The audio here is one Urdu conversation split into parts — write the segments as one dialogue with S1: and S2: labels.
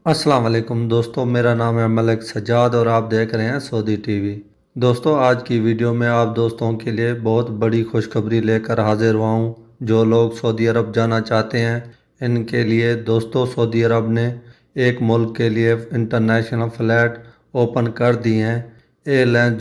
S1: السلام علیکم دوستو، میرا نام ہے ملک سجاد اور آپ دیکھ رہے ہیں سعودی ٹی وی۔ دوستو، آج کی ویڈیو میں آپ دوستوں کے لیے بہت بڑی خوشخبری لے کر حاضر ہوا ہوں۔ جو لوگ سعودی عرب جانا چاہتے ہیں ان کے لیے دوستو، سعودی عرب نے ایک ملک کے لیے انٹرنیشنل فلائٹ اوپن کر دی ہیں۔ ایئر لائن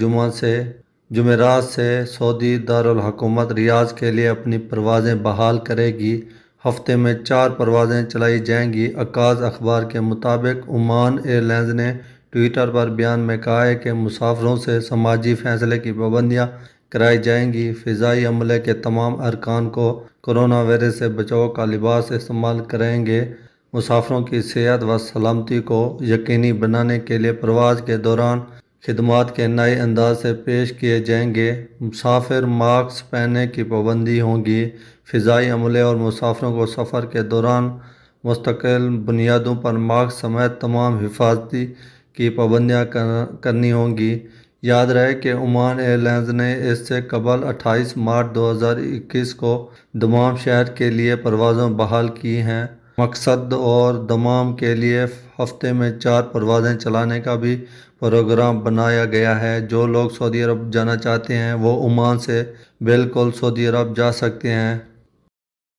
S1: جمعرات سے سعودی دارالحکومت ریاض کے لیے اپنی پروازیں بحال کرے گی۔ ہفتے میں 4 پروازیں چلائی جائیں گی۔ عکاظ اخبار کے مطابق عمان ایئر لائنز نے ٹویٹر پر بیان میں کہا ہے کہ مسافروں سے سماجی فاصلے کی پابندیاں کرائی جائیں گی۔ فضائی عملے کے تمام ارکان کو کرونا وائرس سے بچاؤ کا لباس استعمال کریں گے۔ مسافروں کی صحت و سلامتی کو یقینی بنانے کے لیے پرواز کے دوران خدمات کے نئے انداز سے پیش کیے جائیں گے۔ مسافر ماسک پہننے کی پابندی ہوگی۔ فضائی عملے اور مسافروں کو سفر کے دوران مستقل بنیادوں پر ماسک سمیت تمام حفاظتی کی پابندیاں کرنی ہوں گی۔ یاد رہے کہ عمان ایئر لائنز نے اس سے قبل 28 مارچ 2021 کو دمام شہر کے لیے پروازیں بحال کی ہیں۔ مقصد اور دمام کے لیے ہفتے میں 4 پروازیں چلانے کا بھی پروگرام بنایا گیا ہے۔ جو لوگ سعودی عرب جانا چاہتے ہیں وہ عمان سے بالکل سعودی عرب جا سکتے ہیں۔